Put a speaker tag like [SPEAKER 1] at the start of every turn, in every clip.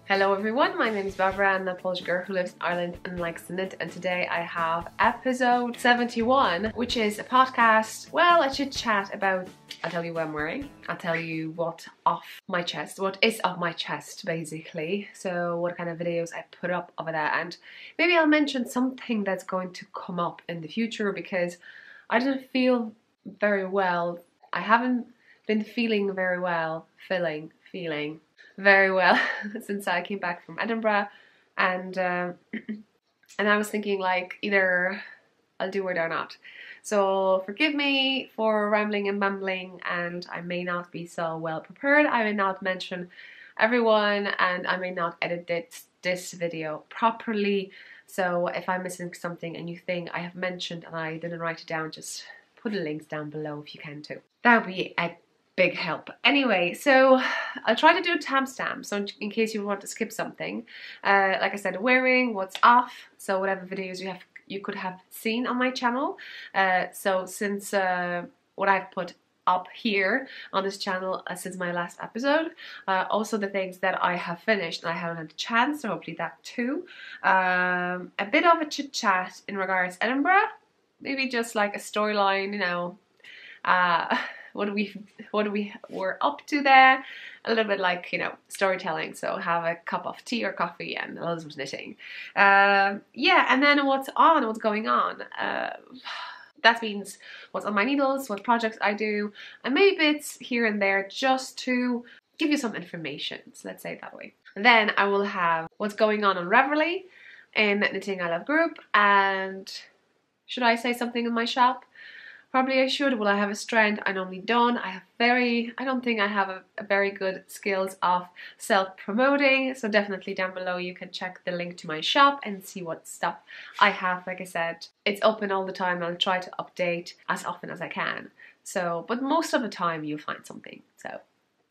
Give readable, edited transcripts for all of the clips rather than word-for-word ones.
[SPEAKER 1] Hello everyone, my name is Barbara. I'm a Polish girl who lives in Ireland and likes to knit, and today I have episode 71, which is a podcast, well, a chit chat about, I'll tell you what I'm wearing, I'll tell you what is off my chest basically, so what kind of videos I put up over that, and maybe I'll mention something that's going to come up in the future because I didn't feel very well. I haven't been feeling very well, feeling very well since I came back from Edinburgh, and I was thinking like either I'll do it or not. So forgive me for rambling and mumbling, and I may not be so well prepared. I may not mention everyone, and I may not edit this video properly. So if I'm missing something and you think I have mentioned and I didn't write it down, just put the links down below if you can too. That would be a big help. Anyway, so I'll try to do a timestamp, so in case you want to skip something. Like I said, wearing, what's off, so whatever videos you could have seen on my channel. So since what I've put up here on this channel since my last episode, also the things that I have finished and I haven't had a chance, so hopefully that too. A bit of a chit chat in regards to Edinburgh, maybe just like a storyline, you know, what we were up to there, a little bit like, you know, storytelling. So have a cup of tea or coffee and loads of knitting. Yeah, and then what's going on. That means what's on my needles, what projects I do, and maybe bits here and there just to give you some information. So let's say it that way. And then I will have what's going on Ravelry in KnittingILove group, and should I say something in my shop? Probably I should. Will I have a strand? I normally don't. I don't think I have a very good skills of self-promoting, so definitely down below you can check the link to my shop and see what stuff I have. Like I said, it's open all the time. I'll try to update as often as I can. So, but most of the time you'll find something. So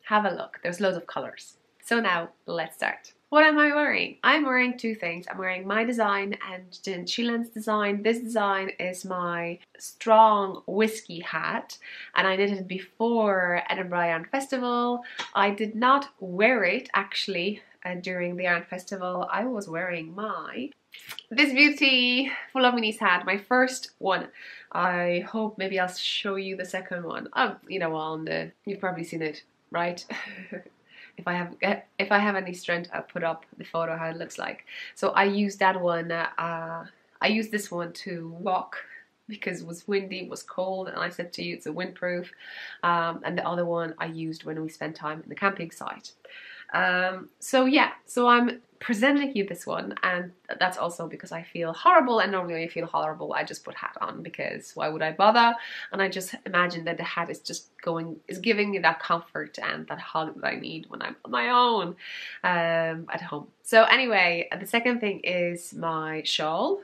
[SPEAKER 1] have a look. There's loads of colors. So now let's start. What am I wearing? I'm wearing two things. I'm wearing my design and Jen Sheelan's design. This design is my strong whiskey hat, and I knitted it before Edinburgh Yarn Festival. I did not wear it actually during the Yarn Festival. I was wearing this beauty Full of Minis hat, my first one. I hope maybe I'll show you the second one. You know, you've probably seen it, right? If I have any strength, I'll put up the photo how it looks like. So I used that one. I used this one to walk because it was windy, it was cold, and I said to you it's a windproof. And the other one I used when we spent time in the camping site. So yeah, so I'm presenting you this one, and that's also because I feel horrible, and normally when I feel horrible I just put hat on because why would I bother? And I just imagine that the hat is just giving me that comfort and that hug that I need when I'm on my own at home. So anyway, the second thing is my shawl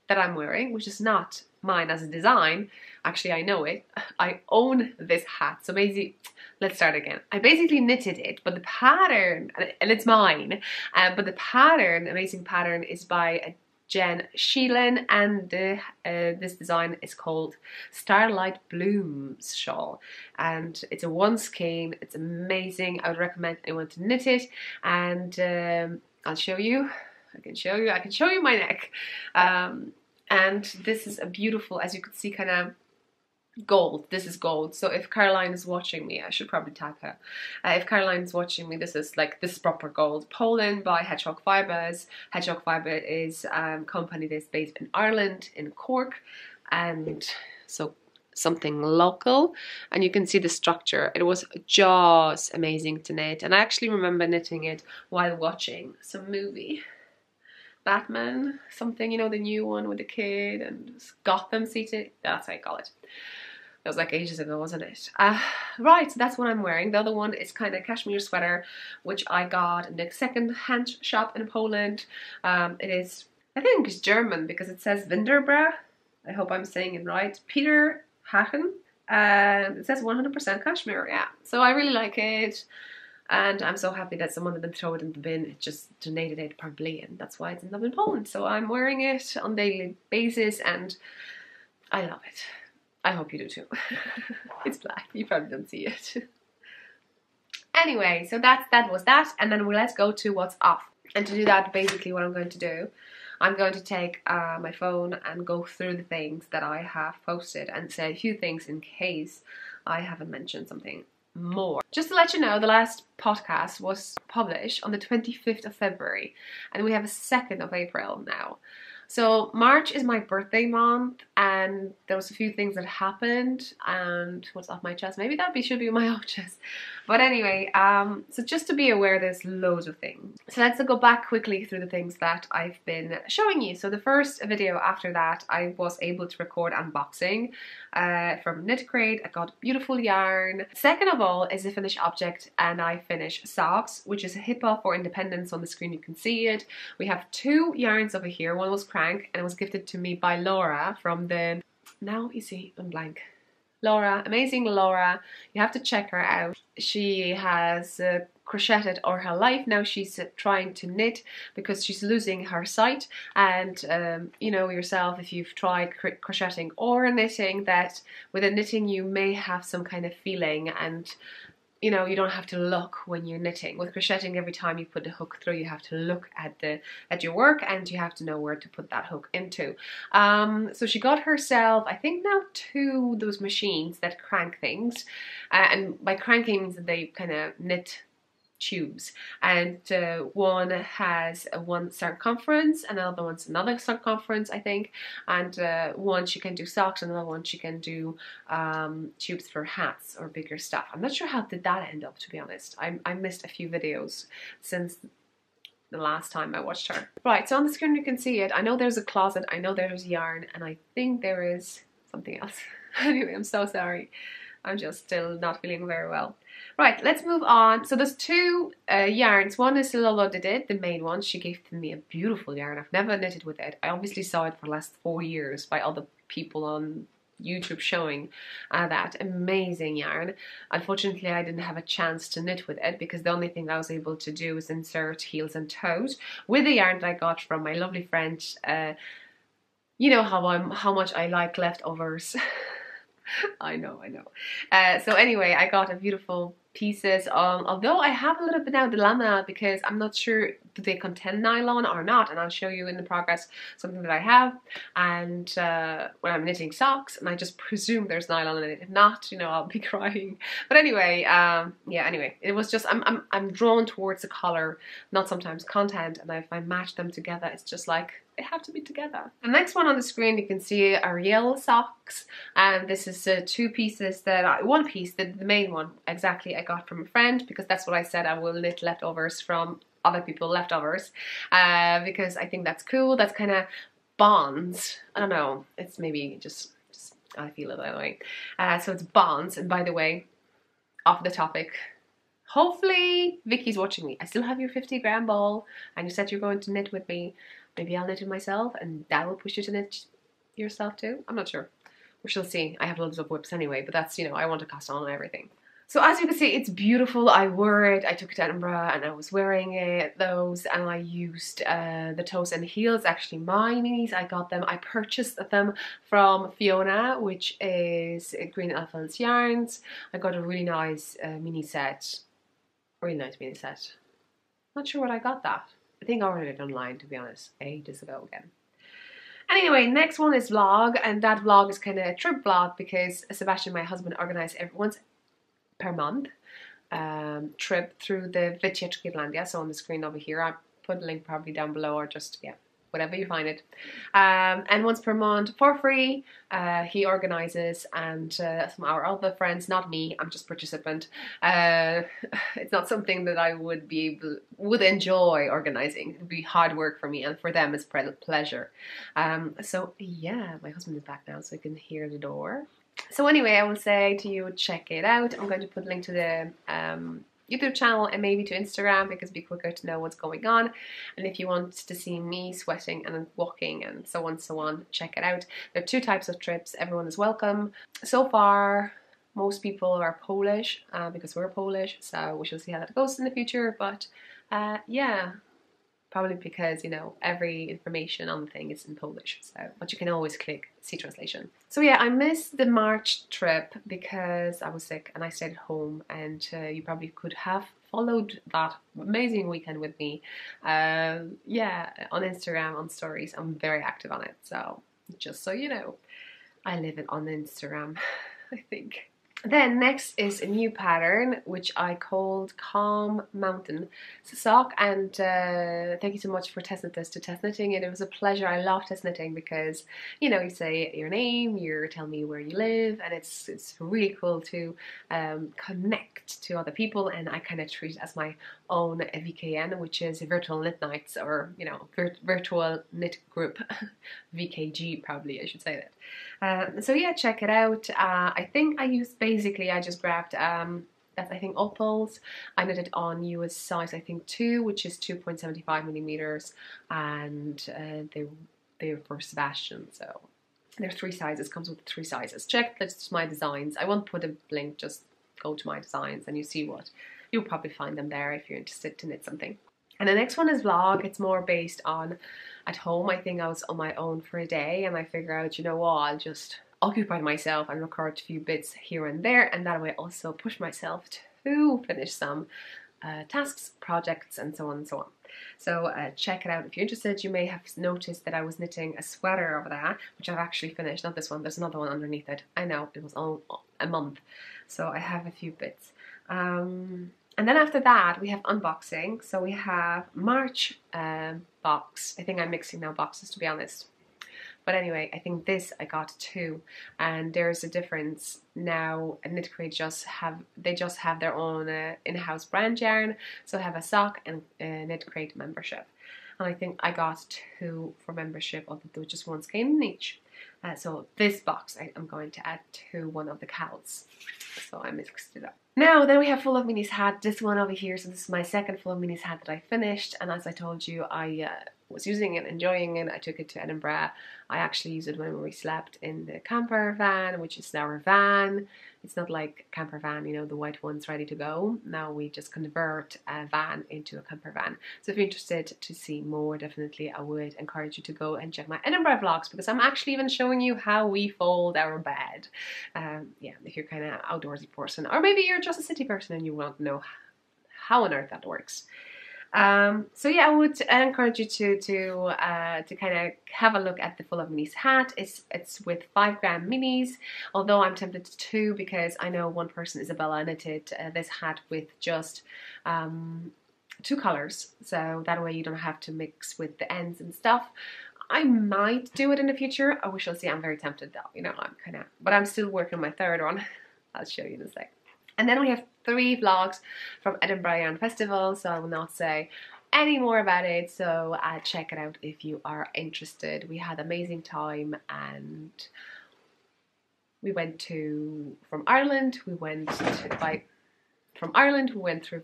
[SPEAKER 1] that I'm wearing, which is not mine as a design. Actually, I know it. I own this hat. So basically, let's start again. I basically knitted it, but the pattern, and it's mine, but the pattern, amazing pattern, is by Jen Sheelan, and this design is called Starlight Blooms Shawl, and it's a one skein. It's amazing. I would recommend anyone to knit it, and I'll show you. I can show you my neck. And this is a beautiful, as you can see, kind of gold. This is gold. So if Caroline is watching me, I should probably tag her. If Caroline is watching me, this is proper gold. Poland by Hedgehog Fibers. Hedgehog Fiber is a company that's based in Ireland, in Cork, and so something local. And you can see the structure. It was just amazing to knit, and I actually remember knitting it while watching some movie. Batman, something, you know, the new one with the kid and Gotham City. That's how I call it. That was like ages ago, wasn't it? Right, so that's what I'm wearing. The other one is kind of cashmere sweater, which I got in the second-hand shop in Poland. It is, I think it's German because it says Winterbra. I hope I'm saying it right. Peter Hagen. It says 100% cashmere, yeah. So I really like it. And I'm so happy that someone didn't throw it in the bin. It just donated it probably, and that's why it's in Poland. So I'm wearing it on a daily basis, and I love it. I hope you do too. It's black. You probably don't see it. Anyway, so that was that, and then let's go to what's off. And to do that, basically what I'm going to do, I'm going to take my phone and go through the things that I have posted and say a few things in case I haven't mentioned something more. Just to let you know, the last podcast was published on the 25th of February and we have a 2nd of April now. So March is my birthday month, and there was a few things that happened, and what's off my chest? Maybe that should be my off chest. But anyway, so just to be aware, there's loads of things. So let's go back quickly through the things that I've been showing you. So the first video after that, I was able to record unboxing from Knit Crate. I got beautiful yarn. Second of all is a finished object, and I finished socks, which is a hiyhiya for independence. On the screen you can see it. We have 2 yarns over here. One was crank, and it was gifted to me by Laura from the, now you see I'm blank, Laura, amazing Laura. You have to check her out. She has crocheted all her life. Now she's trying to knit because she's losing her sight, and you know yourself, if you've tried crocheting or knitting, that with a knitting you may have some kind of feeling, and you know, you don't have to look when you're knitting. With crocheting, every time you put the hook through, you have to look at your work, and you have to know where to put that hook into. So she got herself, I think now 2 those machines that crank things, and by cranking means that they kind of knit tubes, and one has one circumference, another one's another circumference, I think, and one she can do socks, and another one she can do tubes for hats or bigger stuff. I'm not sure how did that end up, to be honest. I missed a few videos since the last time I watched her. Right, so on the screen you can see it. I know there's a closet, I know there's yarn, and I think there is something else. Anyway, I'm so sorry. I'm just still not feeling very well. Right, let's move on. So there's 2 yarns. One is Ilove did it, the main one. She gifted me a beautiful yarn. I've never knitted with it. I obviously saw it for the last 4 years by other people on YouTube showing that amazing yarn. Unfortunately, I didn't have a chance to knit with it because the only thing I was able to do was insert heels and toes with the yarn that I got from my lovely friend. You know how much I like leftovers. I know. So anyway, I got a beautiful pieces, although I have a little bit now the lamina because I'm not sure do they contain nylon or not, and I'll show you in the progress something that I have, and when I'm knitting socks, and I just presume there's nylon in it. If not, you know, I'll be crying. But anyway, yeah, anyway, it was just I'm drawn towards the color, not sometimes content, and if I match them together, it's just like they have to be together. The next one on the screen you can see are real socks, and this is 2 pieces that one piece, the main one exactly, I got from a friend because that's what I said I will knit leftovers from other people leftovers, because I think that's cool. That's kind of bonds. I don't know. It's maybe just I feel it that way. So it's bonds. And by the way, off the topic. Hopefully Vicky's watching me. I still have your 50-gram ball, and you said you're going to knit with me. Maybe I'll knit it myself, and that will push you to knit yourself too. I'm not sure. We shall see. I have loads of whips anyway, but that's, you know, I want to cast on and everything. So as you can see, it's beautiful. I wore it. I took it to Edinburgh, and I was wearing those, and I used the toes and heels. Actually, my minis, I got them. I purchased them from Fiona, which is Green Elephants Yarns. I got a really nice mini set. Really nice mini set. Not sure what I got that. I think I ordered it online, to be honest, ages ago again. Anyway, next one is vlog, and that vlog is kind of a trip vlog because Sebastian, my husband, organised once per month trip through the Wycieczki. So on the screen over here, I'll put a link probably down below, or just, yeah, whatever you find it. And once per month for free, he organizes, and some of our other friends, not me, I'm just participant. It's not something that I would enjoy organizing. It would be hard work for me, and for them it's pleasure. So yeah, my husband is back now, so I can hear the door. So anyway, I will say to you, check it out. I'm going to put a link to the YouTube channel and maybe to Instagram because it'd be quicker to know what's going on. And if you want to see me sweating and walking and so on, check it out. There are 2 types of trips. Everyone is welcome. So far, most people are Polish because we're Polish, so we shall see how that goes in the future. But yeah, Probably because, you know, every information on the thing is in Polish, so, but you can always click see translation. So yeah, I missed the March trip because I was sick and I stayed at home, and you probably could have followed that amazing weekend with me. Yeah, on Instagram, on stories. I'm very active on it, so just so you know, I live it on Instagram, I think. Then next is a new pattern which I called Calm Mountain. It's a sock, and thank you so much for testing this to Test Knitting. It was a pleasure. I love Test Knitting because, you know, you say your name, you tell me where you live, and it's really cool to connect to other people, and I kind of treat it as my own VKN, which is Virtual Knit Nights, or, you know, Virtual Knit Group, VKG probably I should say that. So yeah, check it out. I think I used, basically I just grabbed that's I think opals. I knitted on US size I think 2, which is 2.75 millimeters, and they're for Sebastian, so there's 3 sizes, comes with 3 sizes. Check that's my designs. I won't put a link, just go to my designs and you see what, you'll probably find them there if you're interested to knit something. And the next one is vlog. It's more based on at home. I think I was on my own for a day and I figure out, you know what, I'll just occupy myself and record a few bits here and there, and that way also push myself to finish some tasks, projects, and so on and so on. So check it out if you're interested. You may have noticed that I was knitting a sweater over there, which I've actually finished. Not this one, there's another one underneath it. I know, it was all a month, so I have a few bits. And then after that we have unboxing. So we have March box. I think I'm mixing now boxes, to be honest. But anyway, I think this I got 2, and there's a difference now. Knit Crate just have their own in-house brand yarn, so I have a sock and a Knit Crate membership, and I think I got 2 for membership, although just one's came in each. So this box I'm going to add to one of the cows, so I mixed it up. Now then we have Full of Minis hat, this one over here. So this is my second Full of Minis hat that I finished, and as I told you, I was using it, enjoying it. I took it to Edinburgh. I actually used it when we slept in the camper van, which is now a van. It's not like camper van, you know, the white ones ready to go. Now we just convert a van into a camper van. So if you're interested to see more, definitely I would encourage you to go and check my Edinburgh vlogs, because I'm actually even showing you how we fold our bed. Yeah, if you're kind of outdoorsy person, or maybe you're just a city person and you want to know how on earth that works. So yeah, I would encourage you to kind of have a look at the Full of Minis hat. It's with 5 gram minis, although I'm tempted to 2 because I know one person, Isabella, knitted this hat with just 2 colors, so that way you don't have to mix with the ends and stuff. I might do it in the future. We shall see. I'm very tempted though, you know, but I'm still working on my 3rd one. I'll show you in a sec. And then we have 3 vlogs from Edinburgh Yarn Festival, so I will not say any more about it, so check it out if you are interested. We had an amazing time, and we went from Ireland we went through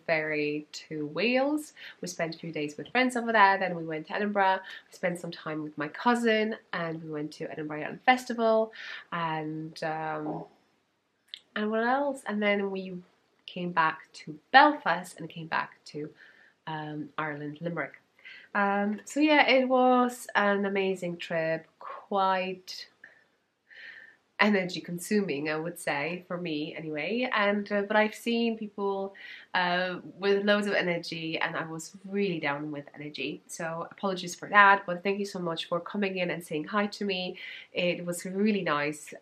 [SPEAKER 1] ferry to Wales. We spent a few days with friends over there, then we went to Edinburgh. We spent some time with my cousin, and we went to Edinburgh Yarn Festival, and what else? And then we came back to Belfast and came back to Ireland, Limerick. So yeah, it was an amazing trip, quite energy consuming, I would say, for me anyway, and but I've seen people with loads of energy, and I was really down with energy, so apologies for that, but thank you so much for coming in and saying hi to me. It was really nice.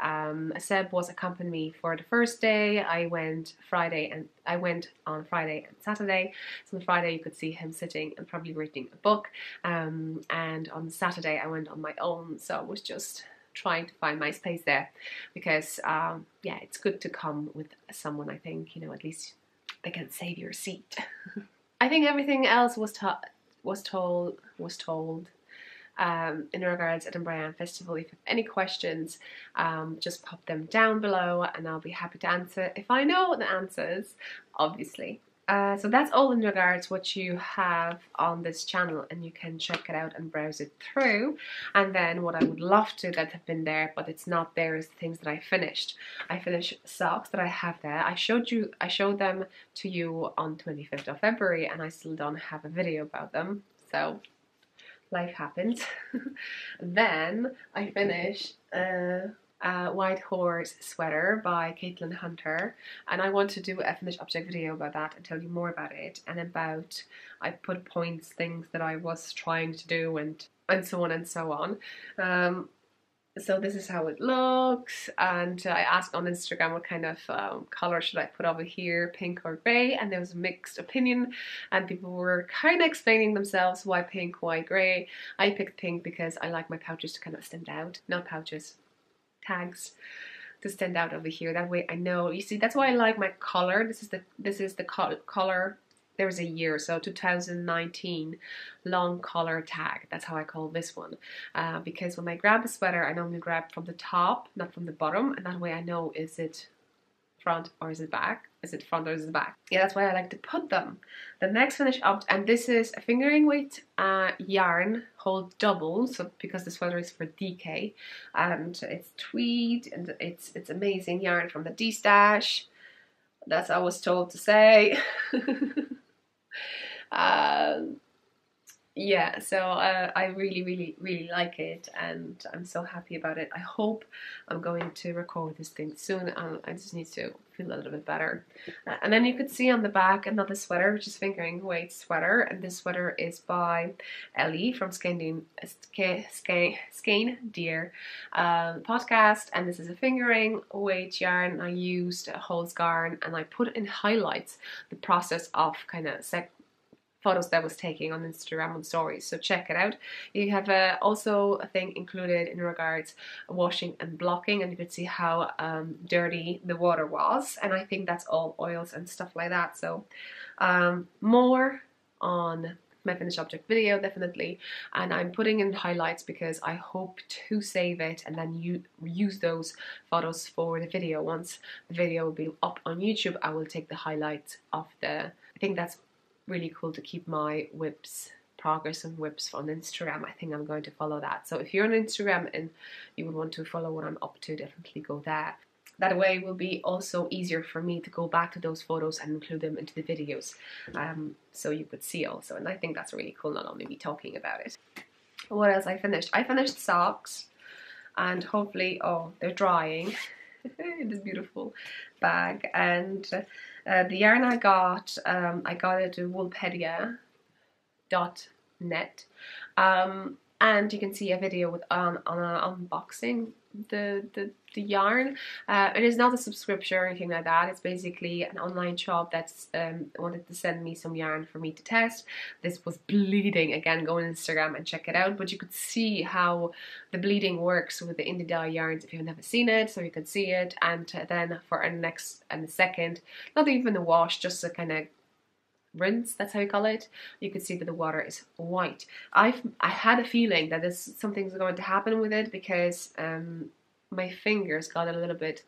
[SPEAKER 1] Seb was accompanying me for the first day. I went on Friday and Saturday, so on Friday you could see him sitting and probably reading a book, and on Saturday I went on my own, so it was just trying to find my space there, because yeah, it's good to come with someone. I think, you know, at least they can save your seat. I think everything else was told in regards to Edinburgh Yarn Festival. If you have any questions, just pop them down below and I'll be happy to answer if I know the answers, obviously. So that's all in regards what you have on this channel, and you can check it out and browse it through. And then what I would love to that have been there but it's not there is the things that I finished. I finished socks that I have there. I showed them to you on 25th of February, and I still don't have a video about them. So life happens. Then I finished a White Horse sweater by Caitlin Hunter, and I want to do a finished object video about that and tell you more about it, and about, I put points, things that I was trying to do, and so on and so on. So this is how it looks, and I asked on Instagram what kind of color should I put over here, pink or grey, and there was a mixed opinion, and people were kind of explaining themselves why pink, why grey. I picked pink because I like my pouches to kind of stand out, not pouches, tags, to stand out over here. That way I know, you see, that's why I like my color. This is the color. There was a year, so 2019 long collar tag. That's how I call this one. Because when I grab a sweater, I normally grab from the top, not from the bottom, and that way I know, is it front or is it back? Is it front or is it back? Yeah, that's why I like to put them. The next finish up, and this is a fingering weight yarn, hold double, so because the sweater is for DK, and it's tweed, and it's amazing yarn from the D-Stash. That's what I was told to say. Yeah, so I really like it, and I'm so happy about it. I hope I'm going to record this thing soon. I just need to feel a little bit better. And then you could see on the back another sweater, which is fingering weight sweater, and this sweater is by Ellie from Skein Dear podcast, and this is a fingering weight yarn. I used Holz yarn, and I put in highlights the process of kind of photos that I was taking on Instagram on stories, so check it out. You have also a thing included in regards washing and blocking, and you could see how dirty the water was, and I think that's all oils and stuff like that. So more on my finished object video definitely, and I'm putting in highlights because I hope to save it and then use those photos for the video. Once the video will be up on YouTube, I will take the highlights of I think that's really cool to keep my whips, progress and whips on Instagram. I think I'm going to follow that. So if you're on Instagram and you would want to follow what I'm up to, definitely go there. That way it will be also easier for me to go back to those photos and include them into the videos, so you could see also. And I think that's really cool, not only me talking about it. What else I finished? I finished socks, and hopefully, oh, they're drying in this beautiful bag. And the yarn I got it at woolpedia.net, and you can see a video with on unboxing the yarn. It is not a subscription or anything like that. It's basically an online shop that's wanted to send me some yarn for me to test. This was bleeding. Again, go on Instagram and check it out. But you could see how the bleeding works with the indie dye yarns if you've never seen it, so you could see it. And then for a second, not even a wash, just a kind of rinse, that's how you call it, you could see that the water is white. I had a feeling that something's going to happen with it, because my fingers got a little bit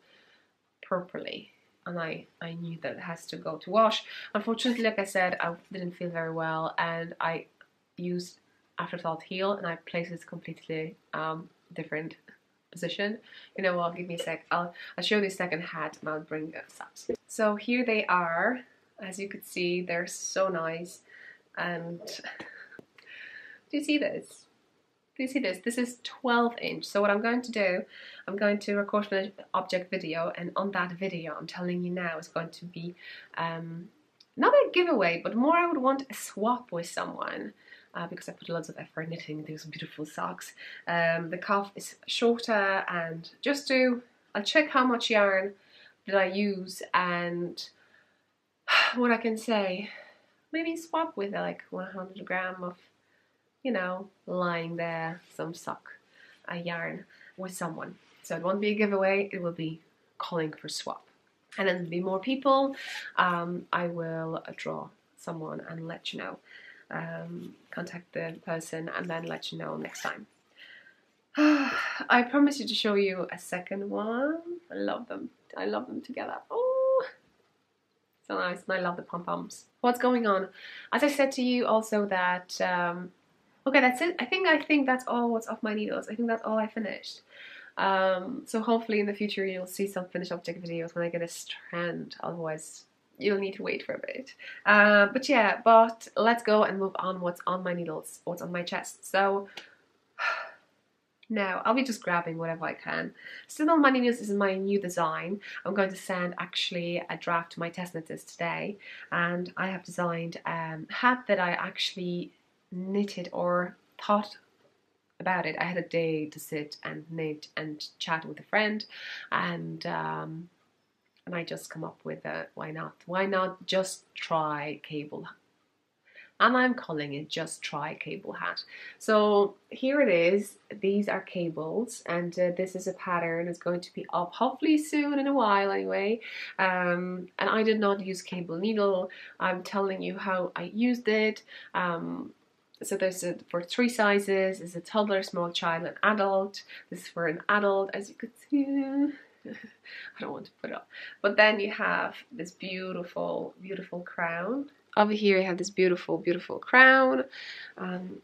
[SPEAKER 1] purpley, and I knew that it has to go to wash. Unfortunately, like I said, I didn't feel very well, and I used Afterthought Heal, and I placed it completely different position. You know what, give me a sec, I'll show you the second hat and I'll bring the socks. So here they are. As you could see, they're so nice. And do you see this? Do you see this? This is 12-inch. So what I'm going to do, I'm going to record an object video, and on that video, I'm telling you now, is going to be not a giveaway, but more I would want a swap with someone, because I put lots of effort knitting these beautiful socks. The cuff is shorter, and I'll check how much yarn did I use, and what I can say, maybe swap with like 100 gram of, you know, lying there, some sock yarn with someone. So it won't be a giveaway, it will be calling for swap. And then there'll be more people. I will draw someone and let you know. Contact the person and then let you know next time. I promise you to show you a second one. I love them. I love them together. Oh, so nice, and I love the pom-poms. What's going on? As I said to you also that, okay, that's it. I think that's all what's off my needles. I think that's all I finished. So hopefully in the future you'll see some finished object videos when I get a strand. Otherwise, you'll need to wait for a bit. But yeah, but let's go and move on what's on my needles, what's on my chest. So now I'll be just grabbing whatever I can. Still on my needles is my new design. I'm going to send actually a draft to my test knitters today, and I have designed a hat that I actually knitted or thought about it. I had a day to sit and knit and chat with a friend, and I just come up with a why not just try cable, and I'm calling it just try cable hat. So here it is. These are cables, and this is a pattern. It's going to be up hopefully soon, in a while anyway. And I did not use cable needle. I'm telling you how I used it. So there's for 3 sizes. There's a toddler, small child, and adult. This is for an adult, as you could see. I don't want to put it up. But then you have this beautiful, beautiful crown. Over here you have this beautiful, beautiful crown.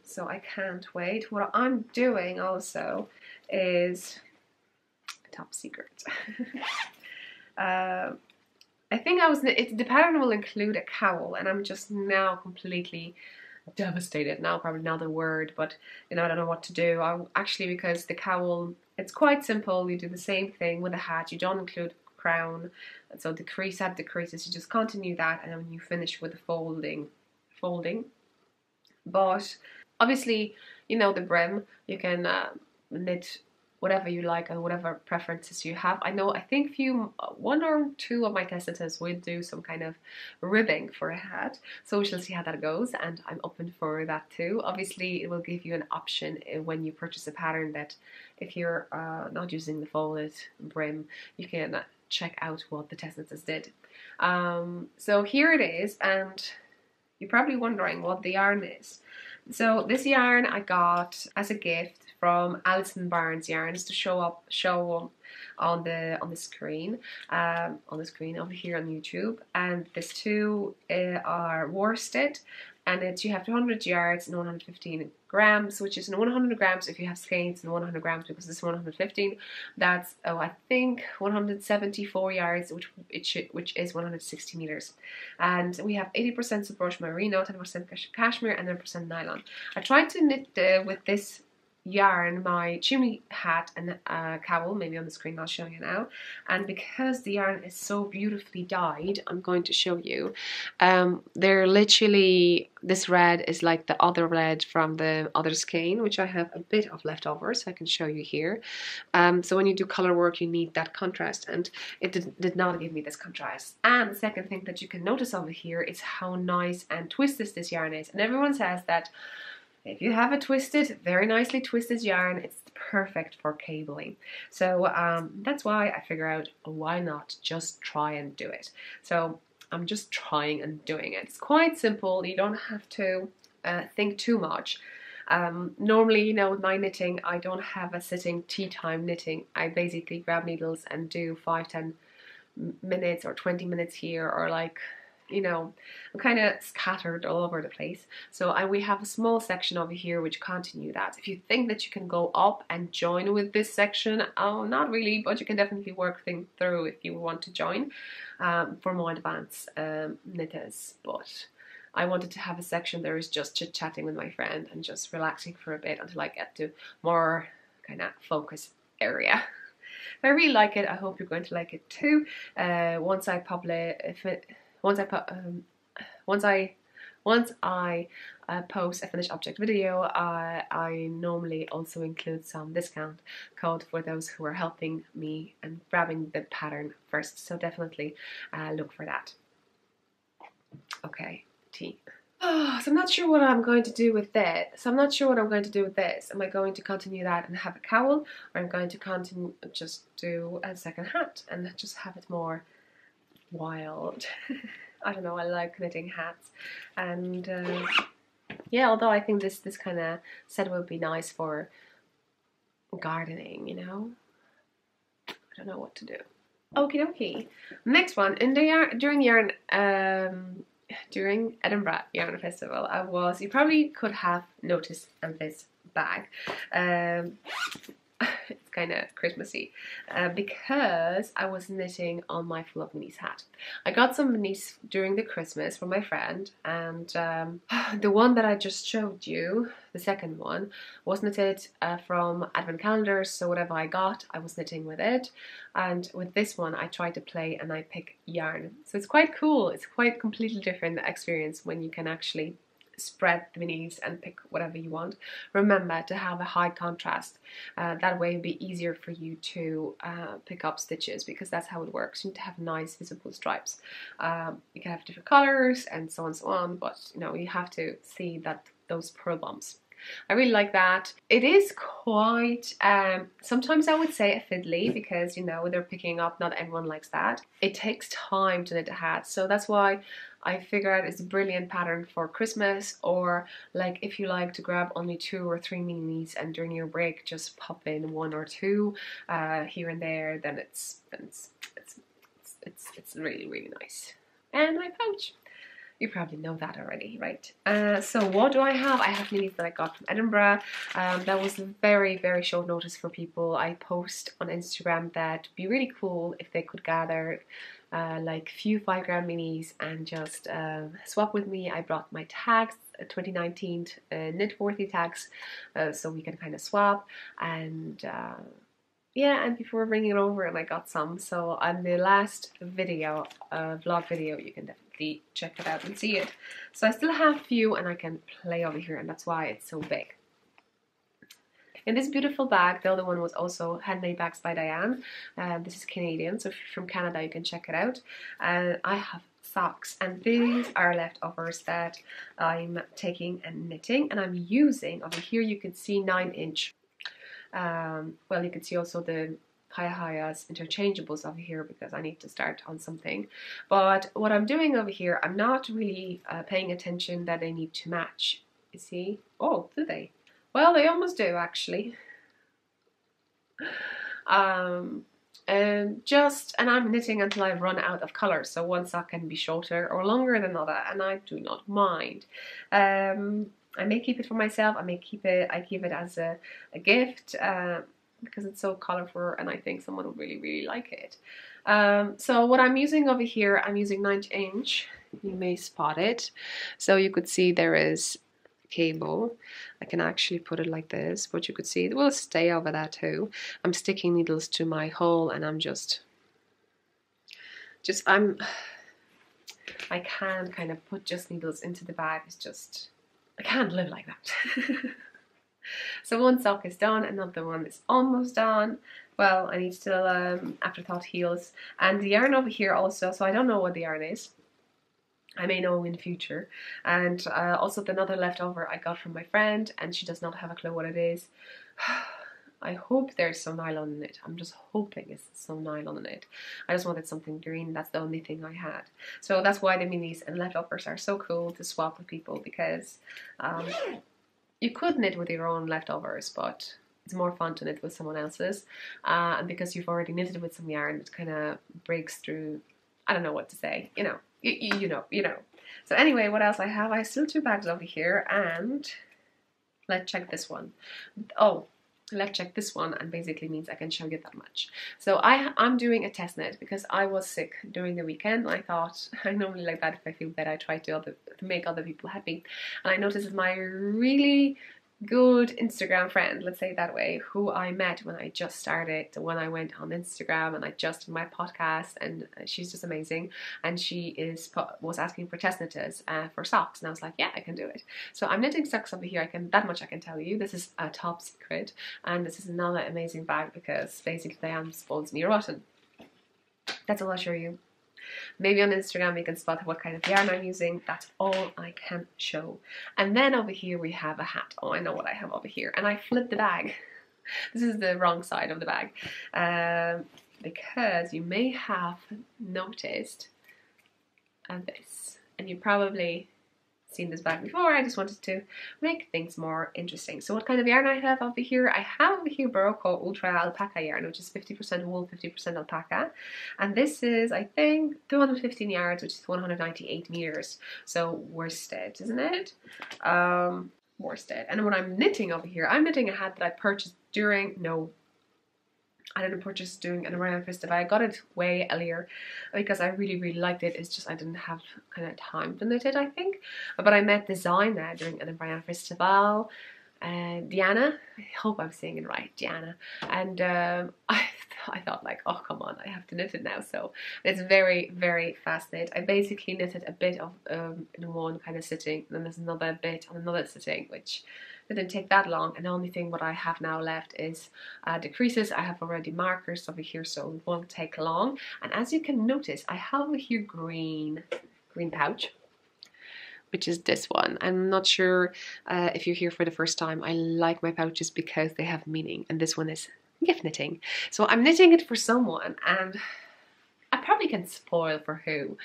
[SPEAKER 1] So I can't wait. What I'm doing also is top secret. I think the pattern will include a cowl, and I'm just now completely devastated. Now probably not the word, but you know, I don't know what to do. Actually, because the cowl, it's quite simple. You do the same thing with a hat. You don't include crown, and so decrease at decreases. You just continue that, and then when you finish with the folding. But obviously, you know, the brim, you can knit whatever you like and whatever preferences you have. I think one or two of my test knitters will do some kind of ribbing for a hat, so we shall see how that goes, and I'm open for that too. Obviously, it will give you an option when you purchase a pattern that if you're not using the folded brim, you can check out what the test knitters did. So here it is, and you're probably wondering what the yarn is. So this yarn I got as a gift from Alison Barnes Yarns to show on the screen over here on YouTube. And these two are worsted, and you have 200 yards and 115 grams, which is in 100 grams if you have skeins, and 100 grams because this is 115. That's I think 174 yards, which is 160 meters. And we have 80% Subrush Merino, 10% cashmere, and 9% nylon. I tried to knit with this yarn my chimney hat and cowl, maybe on the screen I'll show you now, and because the yarn is so beautifully dyed, I'm going to show you. They're literally, this red is like the other red from the other skein, which I have a bit of leftover, so I can show you here. So when you do color work, you need that contrast, and it did not give me this contrast. And the second thing that you can notice over here is how nice and twisted this yarn is, and everyone says that if you have a twisted, very nicely twisted yarn, it's perfect for cabling. So that's why I figure out, why not just try and do it. So I'm just trying and doing it. It's quite simple. You don't have to think too much. Normally, you know, with my knitting, I don't have a sitting tea time knitting. I basically grab needles and do 5-10 minutes or 20 minutes here, or like, you know, I'm kind of scattered all over the place. So we have a small section over here which continue that. If you think that you can go up and join with this section, oh, not really, but you can definitely work things through if you want to join for more advanced knitters. But I wanted to have a section there is just chit-chatting with my friend and just relaxing for a bit until I get to more kind of focus area. I really like it. I hope you're going to like it too. Once I post a finished object video, I normally also include some discount code for those who are helping me and grabbing the pattern first. So definitely look for that. Okay, tea. Oh, so I'm not sure what I'm going to do with this. Am I going to continue that and have a cowl, or I'm going to continue just do a second hat and just have it more wild? I don't know, I like knitting hats, and yeah, although I think this kind of set would be nice for gardening, you know. I don't know what to do. Okie dokie. Next one, in the during Edinburgh Yarn Festival, you probably could have noticed this bag. It's kind of Christmassy, because I was knitting on my Full of Minis hat. I got some minis during the Christmas from my friend, and the one that I just showed you, the second one, was knitted from advent calendars, so whatever I got, I was knitting with it. And with this one, I try to play and I pick yarn. So it's quite cool. It's quite completely different experience when you can actually spread the minis and pick whatever you want. Remember to have a high contrast. That way it'll be easier for you to pick up stitches, because that's how it works. You need to have nice visible stripes. You can have different colors and so on and so on, but you know, you have to see that those pearl bumps. I really like that. It is quite, sometimes I would say a fiddly, because you know, they're picking up, not everyone likes that. It takes time to knit a hat, so that's why I figure out it's a brilliant pattern for Christmas, or like if you like to grab only 2 or 3 minis and during your break just pop in 1 or 2 here and there, then it's really, really nice. And my pouch. You probably know that already, right? So what do I have? I have minis that I got from Edinburgh. That was very, very short notice for people. I post on Instagram that it'd be really cool if they could gather like few 5-gram minis and just swap with me. I brought my tags, 2019 knit-worthy tags, so we can kind of swap. And yeah, and before bringing it over, and I got some. So on the last video, vlog video, you can definitely check it out and see it. So I still have a few, and I can play over here, and that's why it's so big. In this beautiful bag, the other one was also Handmade Bags by Diane. This is Canadian, so if you're from Canada, you can check it out. I have socks, and these are leftovers that I'm taking and knitting, and I'm using, over here you can see 9-inch. Well, you can see also the hiyhiyas interchangeables over here, because I need to start on something. But what I'm doing over here, I'm not really paying attention that they need to match. You see? Oh, do they? Well, they almost do, actually. And I'm knitting until I've run out of colors, so one sock can be shorter or longer than other, and I do not mind. I may keep it for myself. I may keep it. I give it as a gift because it's so colorful, and I think someone will really, really like it. So what I'm using over here, I'm using 9-inch. You may spot it. So you could see there is cable. I can actually put it like this, but you could see it will stay over that too. I'm sticking needles to my hole, and I'm I can kind of put just needles into the bag. It's just, I can't live like that. So one sock is done, another one is almost done. Well, I need still afterthought heels, and the yarn over here also, so I don't know what the yarn is. I may know in the future. And also another leftover I got from my friend, and she does not have a clue what it is. I hope there's some nylon in it. I'm just hoping it's some nylon in it. I just wanted something green. That's the only thing I had. So that's why the minis and leftovers are so cool to swap with people, because you could knit with your own leftovers, but it's more fun to knit with someone else's. And because you've already knitted with some yarn, it kind of breaks through. I don't know what to say, you know. You know. So anyway, what else I have? I have still 2 bags over here, and let's check this one. Oh, let's check this one, and basically means I can show you that much. So I'm doing a test knit because I was sick during the weekend. I thought, I normally like that, if I feel better, I try to make other people happy. And I noticed that my really good Instagram friend, let's say it that way, who I met when I just started, when I went on Instagram and I just did my podcast, and she's just amazing, and she was asking for test knitters for socks, and I was like, yeah, I can do it. So I'm knitting socks over here. That much I can tell you. This is a top secret, and this is another amazing bag because basically Diane spoils me rotten. That's all I'll show you. Maybe on Instagram you can spot what kind of yarn I'm using. That's all I can show. And then over here we have a hat. Oh, I know what I have over here. And I flipped the bag. This is the wrong side of the bag. Because you may have noticed this. And you probably seen this bag before. I just wanted to make things more interesting. So what kind of yarn I have over here? I have over here Barocco Ultra Alpaca yarn, which is 50% wool, 50% alpaca, and this is, I think, 215 yards, which is 198 meters. So worsted, isn't it? Worsted. And when I'm knitting over here, I'm knitting a hat that I purchased during I didn't purchase doing an Orion Festival. I got it way earlier because I really liked it. It's just I didn't have kind of time to knit it, I think. But I met Designer during an Orion Festival. Diana, I hope I'm saying it right, Diana. And I thought like, oh come on, I have to knit it now. So it's very fast knit. I basically knitted a bit of in one kind of sitting, and then there's another bit on another sitting, which didn't take that long. And the only thing what I have now left is the creases. I have already markers over here, so it won't take long. And as you can notice, I have over here green pouch, which is this one. I'm not sure if you're here for the first time. I like my pouches because they have meaning, and this one is gift knitting. So I'm knitting it for someone, and I probably can spoil for who,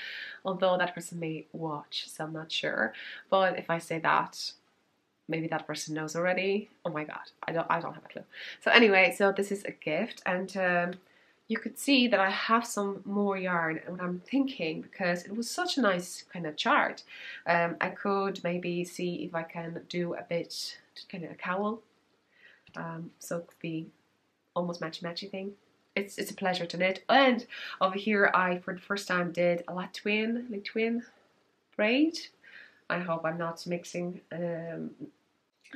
[SPEAKER 1] although that person may watch, so I'm not sure. But if I say that, maybe that person knows already. Oh my god, I don't have a clue. So anyway, so this is a gift, and you could see that I have some more yarn. And what I'm thinking, because it was such a nice kind of chart, I could maybe see if I can do a bit, kind of a cowl. So it could be almost matchy thing. It's a pleasure to knit. And over here, I for the first time did a Latwin braid. I hope I'm not mixing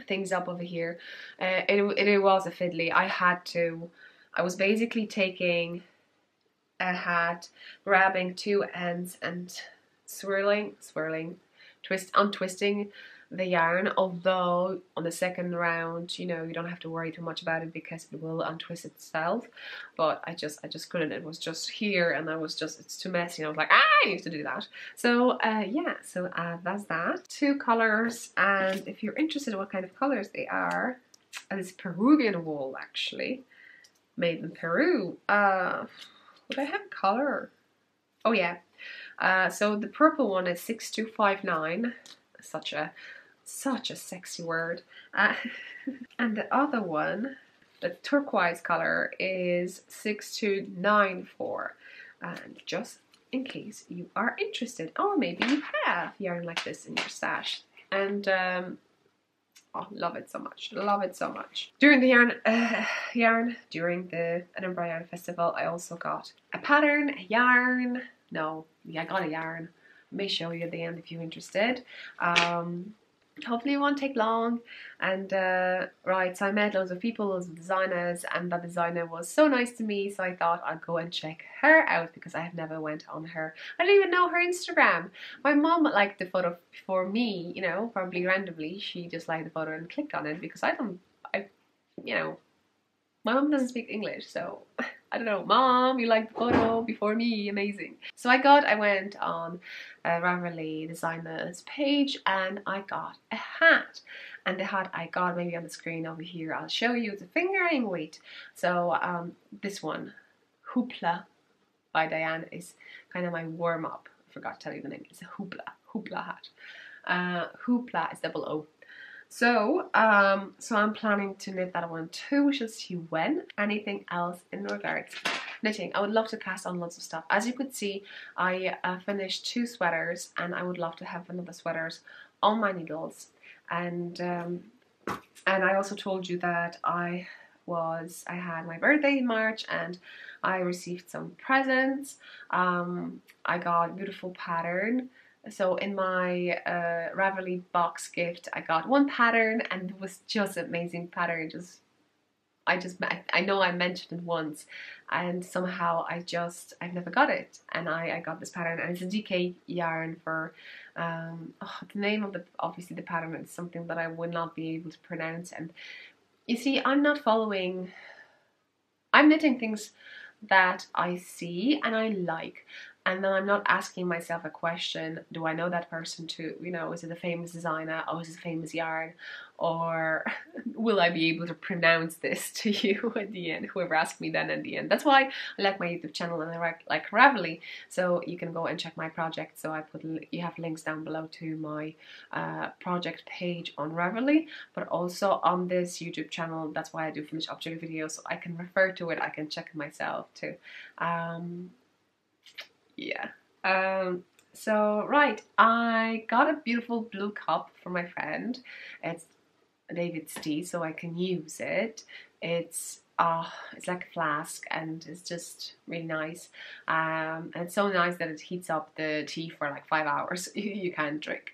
[SPEAKER 1] things up over here. It was a fiddly. I was basically taking a hat, grabbing two ends and untwisting the yarn, although on the second round, you know, you don't have to worry too much about it because it will untwist itself. But I just couldn't. It was just here, and it's too messy. And I was like, I need to do that. So yeah, so that's that. Two colors, and if you're interested in what kind of colors they are, it's Peruvian wool actually. Made in Peru. Would I have color? Oh yeah. So the purple one is 6259. Such a sexy word. And the other one, the turquoise color, is 6294. And just in case you are interested, or maybe you have yarn like this in your stash. And oh, love it so much. Love it so much. During the during the Edinburgh Yarn Festival, I also got a pattern, a yarn. No, yeah, I got a yarn. I may show you at the end if you're interested. Hopefully it won't take long. And right, so I met loads of people, loads of designers, and that designer was so nice to me, so I thought I'd go and check her out because I have never went on her. I don't even know her Instagram. My mom liked the photo before me, you know, probably randomly. She just liked the photo and clicked on it because you know, my mom doesn't speak English, so I don't know. Mom, you liked the photo before me, amazing. So I went on Ravelry designer's page and I got a hat. And the hat I got, maybe on the screen over here, I'll show you the fingering weight. So this one, Hoopla by Diane, is kind of my warm-up. I forgot to tell you the name. It's a Hoopla hat. Hoopla is double O. So, so I'm planning to knit that one too. We shall see when. Anything else in regards to knitting? I would love to cast on lots of stuff. As you could see, I finished 2 sweaters, and I would love to have another sweaters on my needles. And I also told you that I had my birthday in March, and I received some presents. I got a beautiful pattern. So in my Ravelry box gift, I got one pattern, and it was just an amazing pattern. I know I mentioned it once, and somehow I've never got it, and I got this pattern, and it's a DK yarn for the name of obviously the pattern is something that I would not be able to pronounce. And you see, I'm knitting things that I see and I like. And then I'm not asking myself a question, do I know that person too? You know, is it a famous designer, or is it a famous yarn? Or will I be able to pronounce this to you at the end, whoever asked me then at the end? That's why I like my YouTube channel and I like Ravelry. So you can go and check my project. So you have links down below to my project page on Ravelry, but also on this YouTube channel. That's why I do finished object videos, so I can refer to it, I can check it myself too. Yeah. So right, I got a beautiful blue cup for my friend. It's David's tea, so I can use it. It's it's like a flask, and it's just really nice. And it's so nice that it heats up the tea for like 5 hours. You can't drink.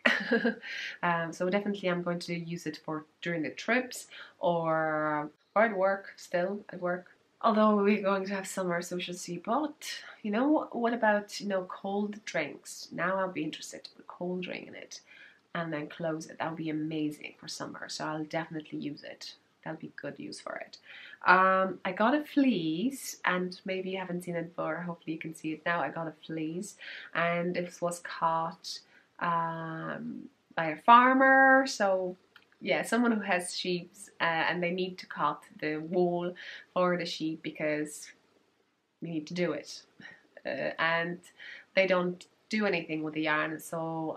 [SPEAKER 1] So definitely I'm going to use it for during the trips or at work, still at work. Although we're going to have summer, so we shall see. But you know, what about, you know, cold drinks? Now I'll be interested to put a cold drink in it and then close it. That would be amazing for summer, so I'll definitely use it. That'll be good use for it. I got a fleece, and maybe you haven't seen it before, hopefully you can see it now. I got a fleece, and it was caught by a farmer, so yeah, someone who has sheep, and they need to cut the wool for the sheep because we need to do it, and they don't do anything with the yarn, so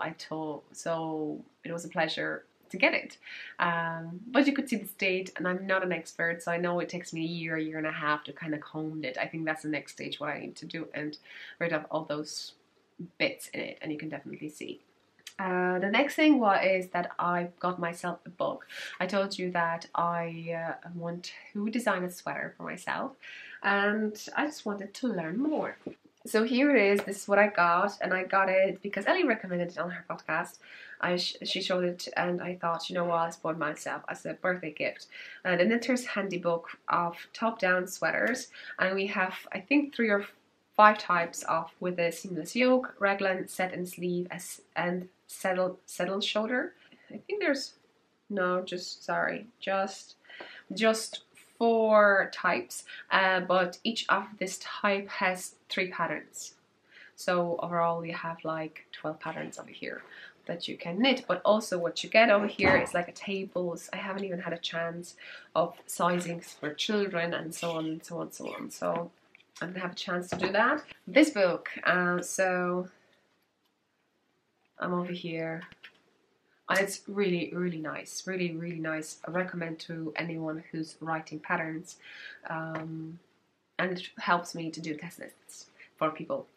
[SPEAKER 1] it was a pleasure to get it. But you could see the state, and I'm not an expert, so I know it takes me a year and a half to kind of comb it. I think that's the next stage, what I need to do, and rid of all those bits in it, and you can definitely see. The next thing is that I got myself a book. I told you that I want to design a sweater for myself, and I just wanted to learn more. So here it is. This is what I got, and I got it because Ellie recommended it on her podcast. She showed it, and I thought, you know what, I spoiled myself as a birthday gift. The Knitter's Handy Book of top-down sweaters, and we have, I think, 3 or 5 types of with a seamless yoke, raglan, set and sleeve, and settled shoulder. I think there's just 4 types, but each of this type has 3 patterns. So overall you have like 12 patterns over here that you can knit, but also what you get over here is like a tables. I haven't even had a chance of sizings for children and so on and so on and so on. So I'm gonna have a chance to do that. This book, so I'm over here. And it's really, really nice, really, really nice. I recommend to anyone who's writing patterns, and it helps me to do test knits for people.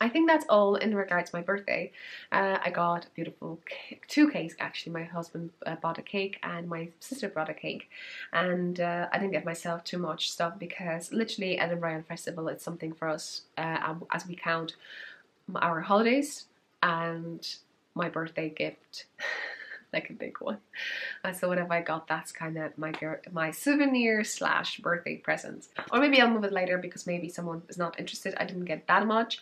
[SPEAKER 1] I think that's all in regards to my birthday. I got a beautiful cake, 2 cakes actually. My husband bought a cake and my sister brought a cake, and I didn't get myself too much stuff because literally Edinburgh Festival, it's something for us as we count our holidays and my birthday gift, like a big one. So whatever I got, that's kind of my souvenir / birthday present. Or maybe I'll move it later because maybe someone is not interested. I didn't get that much.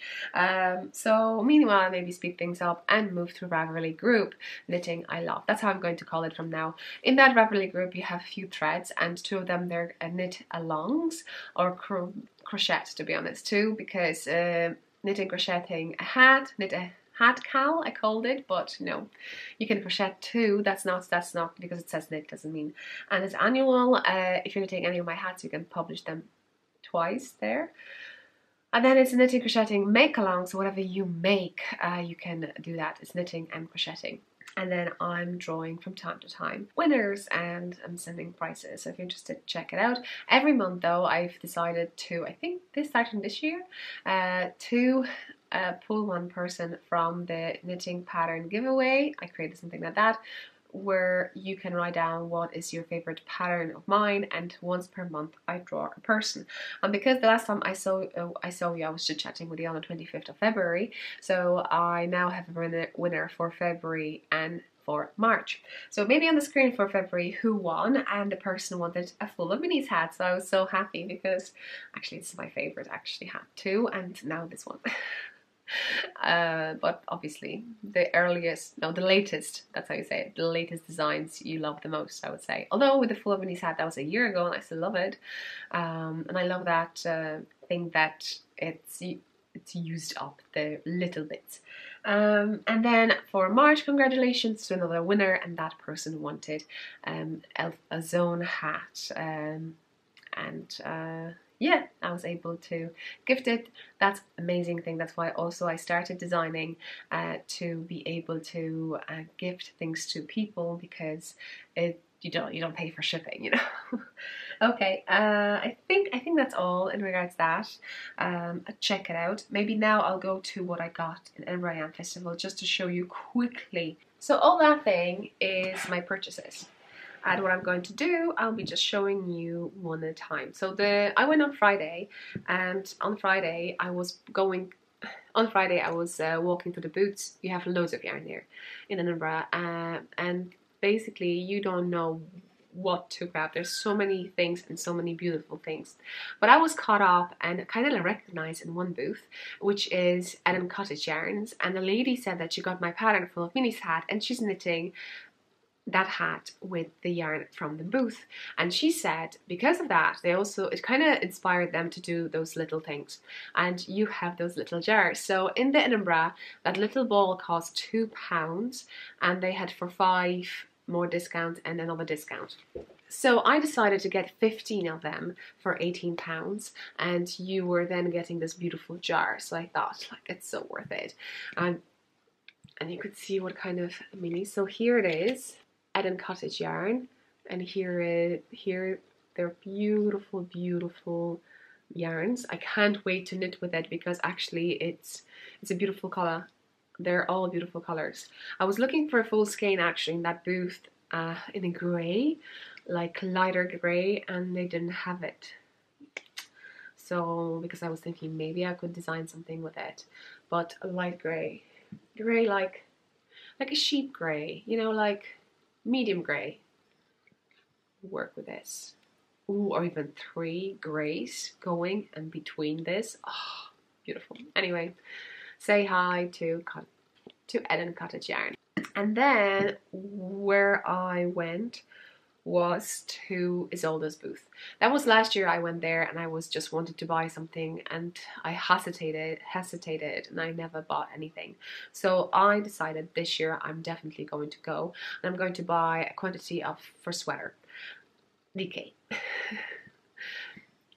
[SPEAKER 1] So meanwhile, I'll maybe speed things up and move to a Ravelry group, KnittingILove. That's how I'm going to call it from now. In that Ravelry group, you have a few threads, and 2 of them they're knit alongs or crochet, to be honest, too, because knitting, crocheting a hat, knit a hat cal, I called it, but no, you can crochet too. That's not because it says knit doesn't mean. And it's annual. If you're knitting any of my hats, you can publish them twice there. And then it's knitting, crocheting, make along. So whatever you make, you can do that. It's knitting and crocheting. And then I'm drawing from time to time winners, and I'm sending prizes. So if you're interested, check it out. Every month though, I've decided to, I think starting this year, to pull one person from the knitting pattern giveaway. I created something like that, where you can write down what is your favorite pattern of mine, and once per month I draw a person. And because the last time I saw you, I was chit-chatting with you on the 25th of February, so I now have a winner for February and for March. So maybe on the screen for February who won, and the person wanted a full of minis hat, so I was so happy because actually it's my favorite hat too, and now this one. But obviously the latest, that's how you say it, the latest designs you love the most, I would say. Although with the full of minis hat, that was a year ago, and I still love it. And I love that thing that it's used up the little bits. And then for March, congratulations to another winner, and that person wanted a zone hat, yeah, I was able to gift it. That's amazing thing. That's why also I started designing to be able to gift things to people, because you don't pay for shipping, you know. Okay, I think that's all in regards to that. Check it out. Maybe now I'll go to what I got in Edinburgh Festival just to show you quickly. So all that thing is my purchases. And what I'm going to do, I'll be just showing you one at a time. So I went on Friday, and on Friday I was walking through the booths. You have loads of yarn there in Edinburgh, and basically you don't know what to grab. There's so many things and so many beautiful things, but I was caught up and kind of recognized in one booth, which is Eden Cottage Yarns, and the lady said that she got my pattern full of Minnie's hat and she's knitting that hat with the yarn from the booth. And she said because of that, it kind of inspired them to do those little things, and you have those little jars. So in the Edinburgh, that little ball cost £2, and they had for 5 more discount and another discount. So I decided to get 15 of them for £18, and you were then getting this beautiful jar. So I thought, like, it's so worth it. And you could see what kind of mini. So here it is, Eden Cottage yarn, and here they're beautiful, beautiful yarns. I can't wait to knit with it because actually it's a beautiful color. They're all beautiful colors. I was looking for a full skein actually in that booth in a grey, like lighter grey, and they didn't have it. So because I was thinking maybe I could design something with it, but a light grey like a sheep grey, you know, like medium grey. Work with this. Ooh, or even 3 greys going in between this. Oh, beautiful. Anyway, say hi to Eden Cottage Yarn. And then where I went was to Isolde's booth. That was last year. I went there and I was just wanted to buy something, and I hesitated, and I never bought anything. So I decided this year I'm definitely going to go, and I'm going to buy a quantity for sweater. DK.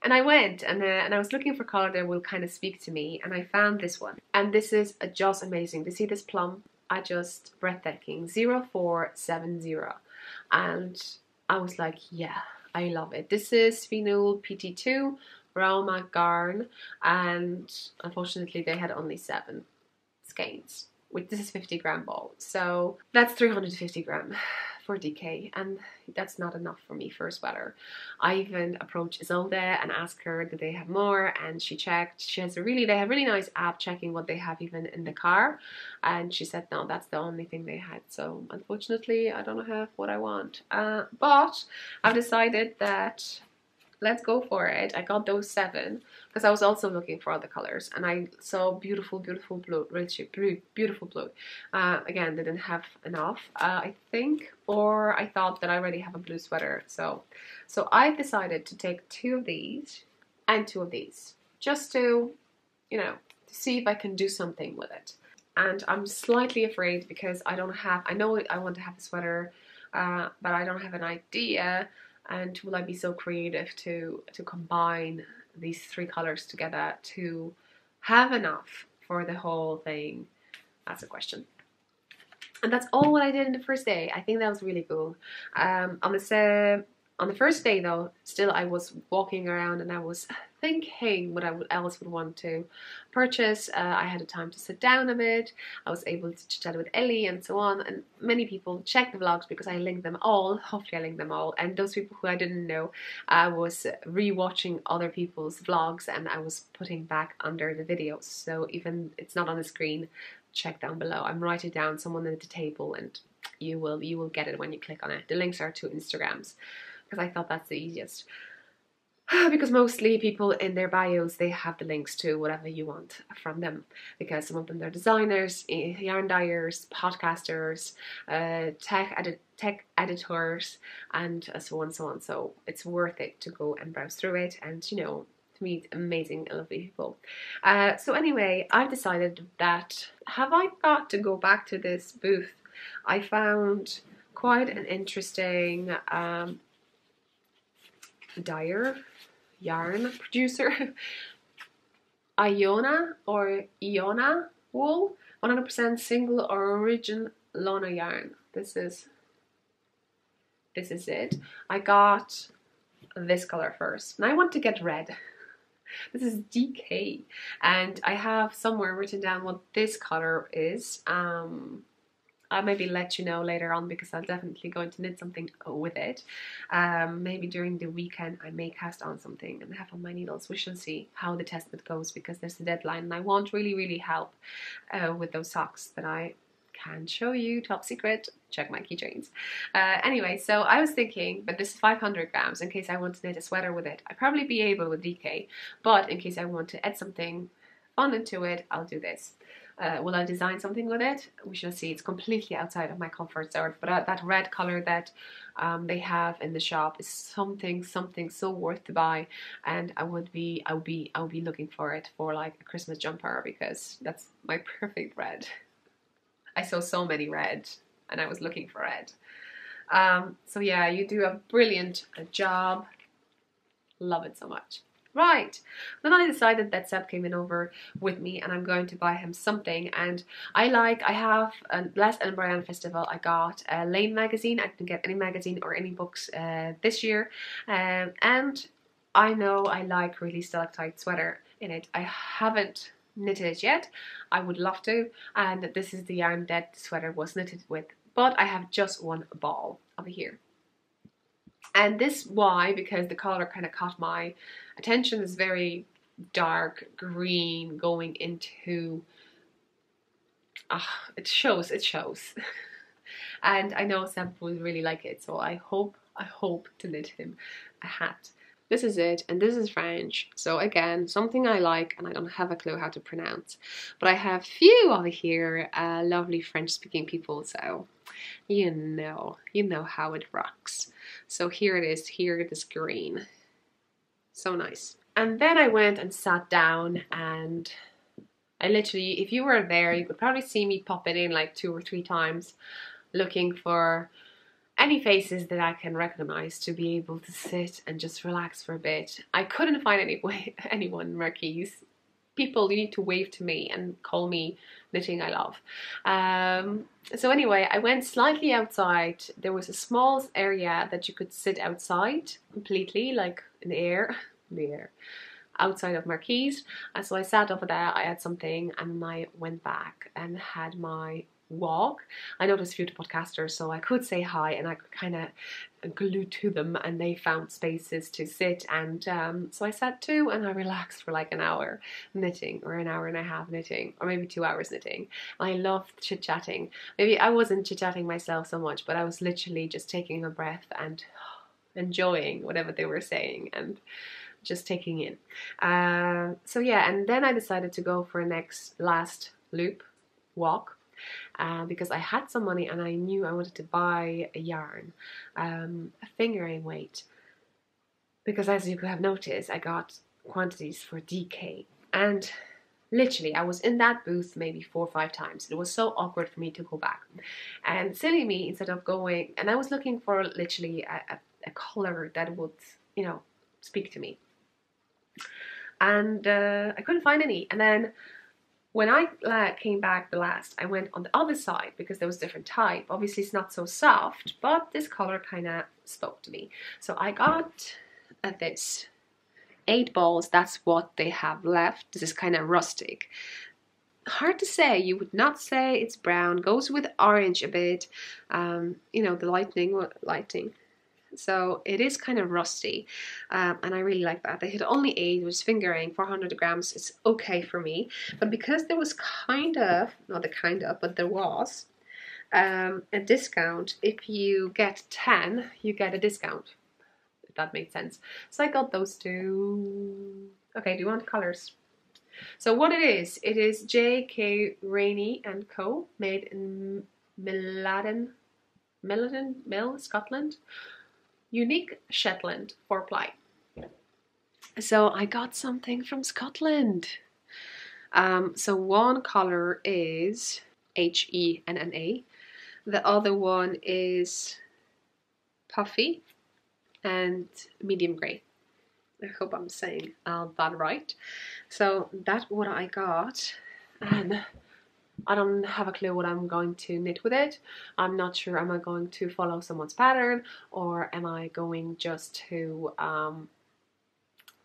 [SPEAKER 1] And I went and I was looking for color that will kind of speak to me, and I found this one. And this is just amazing. To see this plum, just breathtaking, 0470. And I was like, yeah, I love it. This is Phenol PT2 Roma Garn, and unfortunately they had only 7 skeins. This is 50 gram ball, so that's 350 gram for DK, and that's not enough for me for a sweater. I even approached Isolde and asked her, do they have more? And she checked. They have a really nice app checking what they have even in the car, and she said no, that's the only thing they had. So unfortunately I don't have what I want, but I've decided that let's go for it. I got those 7 because I was also looking for other colors, and I saw beautiful blue, rich beautiful blue. Again, they didn't have enough, I think, or I thought that I already have a blue sweater. So I decided to take 2 of these and 2 of these, just to, you know, to see if I can do something with it. And I'm slightly afraid because I know I want to have a sweater, but I don't have an idea. And will I be so creative to combine these 3 colors together to have enough for the whole thing? That's a question. And that's all what I did in the first day. I think that was really cool. On the first day though, still I was walking around and I was thinking what else would want to purchase. I had a time to sit down a bit. I was able to chat with Ellie and so on, and many people checked the vlogs because I linked them all. Hopefully I linked them all, and those people who I didn't know, I was re-watching other people's vlogs and I was putting back under the videos. So even it's not on the screen, check down below. I'm writing down someone at the table and you will get it when you click on it. The links are to Instagrams, because I thought that's the easiest. Because mostly people in their bios, they have the links to whatever you want from them, because some of them are designers, yarn dyers, podcasters, tech editors, and so on and so on. So it's worth it to go and browse through it and, you know, to meet amazing, lovely people. So anyway, I've decided that have I got to go back to this booth. I found quite an interesting yarn producer, Iona wool, 100% single origin Lona yarn. This is it. I got this color first, and I want to get red. This is DK, and I have somewhere written down what this color is. I'll maybe let you know later on, because I'm definitely going to knit something with it. Maybe during the weekend I may cast on something and have on my needles. We shall see how the test bit goes, because there's a deadline and I want really help with those socks that I can show you, top secret, check my keychains. Anyway, so I was thinking, but this is 500 grams, in case I want to knit a sweater with it. I'd probably be able with DK, but in case I want to add something fun into it, I'll do this. Will I design something with it? We shall see. It's completely outside of my comfort zone, but that red color that they have in the shop is something so worth to buy, and I'll be looking for it for like a Christmas jumper, because that's my perfect red. I saw so many red and I was looking for red. So yeah, you do a brilliant job. Love it so much. Right, then I decided that Seb came in over with me and I'm going to buy him something, and I have last Edinburgh Festival I got a Lane magazine. I didn't get any magazine or any books this year, and I know I like really stalactite sweater in it. I haven't knitted it yet. I would love to, and this is the yarn that the sweater was knitted with, but I have just one ball over here. And this why, because the color kind of caught my attention. Is very dark green going into it shows and I know Sam will really like it, so I hope to knit him a hat. This is it, and this is French, so again something I like and I don't have a clue how to pronounce, but I have few over here lovely French speaking people, so you know how it rocks. So here it is green, so nice. And then I went and sat down, and I literally, if you were there, you could probably see me pop it in like 2 or 3 times, looking for any faces that I can recognize to be able to sit and just relax for a bit. I couldn't find anyone, Marquise. People, you need to wave to me and call me KnittingILove. So anyway, I went slightly outside. There was a small area that you could sit outside completely, like in the air, outside of Marquise. And so I sat over there, I had something, and I went back and had my walk. I noticed a few podcasters, so I could say hi and I could kind of glue to them, and they found spaces to sit, and so I sat too, and I relaxed for like an hour knitting, or an hour and a half knitting, or maybe 2 hours knitting. I loved chit-chatting. Maybe I wasn't chit-chatting myself so much, but I was literally just taking a breath and enjoying whatever they were saying and just taking in. So yeah, and then I decided to go for a last loop walk, because I had some money and I knew I wanted to buy a yarn, a fingering weight, because as you could have noticed, I got quantities for DK, and literally I was in that booth maybe 4 or 5 times. It was so awkward for me to go back, and silly me, instead of going, and I was looking for literally a color that would, you know, speak to me, and I couldn't find any. And then when I came back the last, I went on the other side, because there was different type. Obviously it's not so soft, but this color kind of spoke to me. So I got this 8 balls. That's what they have left. This is kind of rustic. Hard to say. You would not say it's brown. Goes with orange a bit. You know, the lighting. So it is kind of rusty, and I really like that. They had only 8, which is fingering, 400 grams. It's okay for me, but because there was but there was a discount. If you get 10, you get a discount, if that makes sense. So I got those 2. Okay, do you want colors? So what it is J.K. Rainey & Co. made in Milladin Mill, Scotland. Unique Shetland 4-ply. So I got something from Scotland. So one color is Henna. The other one is puffy and medium grey. I hope I'm saying that right. So that's what I got, and I don't have a clue what I'm going to knit with it. I'm not sure, am I going to follow someone's pattern, or am I going just to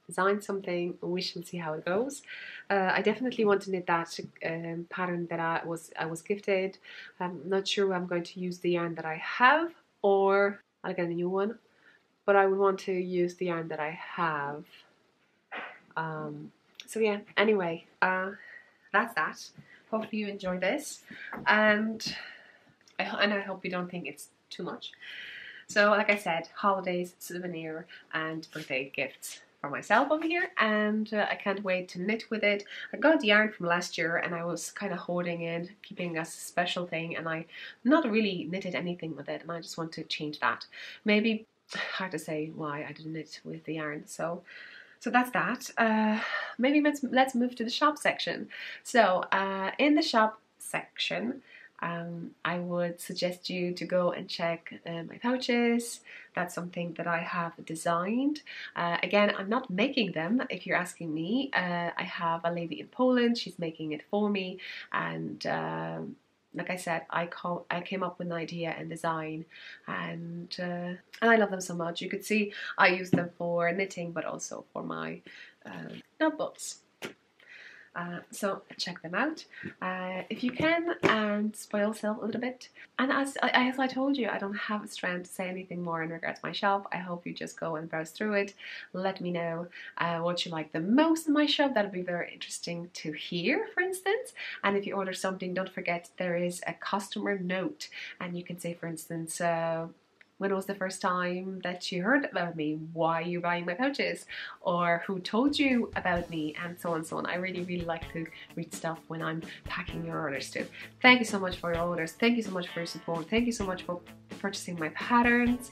[SPEAKER 1] design something, we shall see how it goes. I definitely want to knit that pattern that I was gifted. I'm not sure I'm going to use the yarn that I have, or I'll get a new one, but I would want to use the yarn that I have. So yeah, anyway, that's that. Hopefully you enjoy this, and I hope you don't think it's too much. So like I said, holidays, souvenir and birthday gifts for myself over here, and I can't wait to knit with it. I got yarn from last year and I was kind of hoarding it, keeping as a special thing, and I not really knitted anything with it, and I just want to change that. Maybe, hard to say why I didn't knit with the yarn. So that's that. Maybe let's move to the shop section. So in the shop section, I would suggest you to go and check my pouches. That's something that I have designed. Again, I'm not making them, if you're asking me. I have a lady in Poland, she's making it for me, and like I said, I came up with an idea and design, and I love them so much. You could see I use them for knitting, but also for my notebooks. So check them out if you can, and spoil yourself a little bit. And as I told you, I don't have a strength to say anything more in regards to my shop. I hope you just go and browse through it. Let me know what you like the most in my shop. That'll be very interesting to hear, for instance. And if you order something, don't forget there is a customer note, and you can say, for instance, when was the first time that you heard about me? Why are you buying my pouches? Or who told you about me? And so on and so on. I really like to read stuff when I'm packing your orders too. Thank you so much for your orders. Thank you so much for your support. Thank you so much for purchasing my patterns.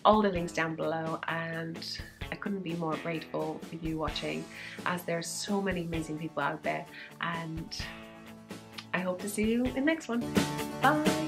[SPEAKER 1] All the links down below, and I couldn't be more grateful for you watching, as there's so many amazing people out there, and I hope to see you in the next one. Bye!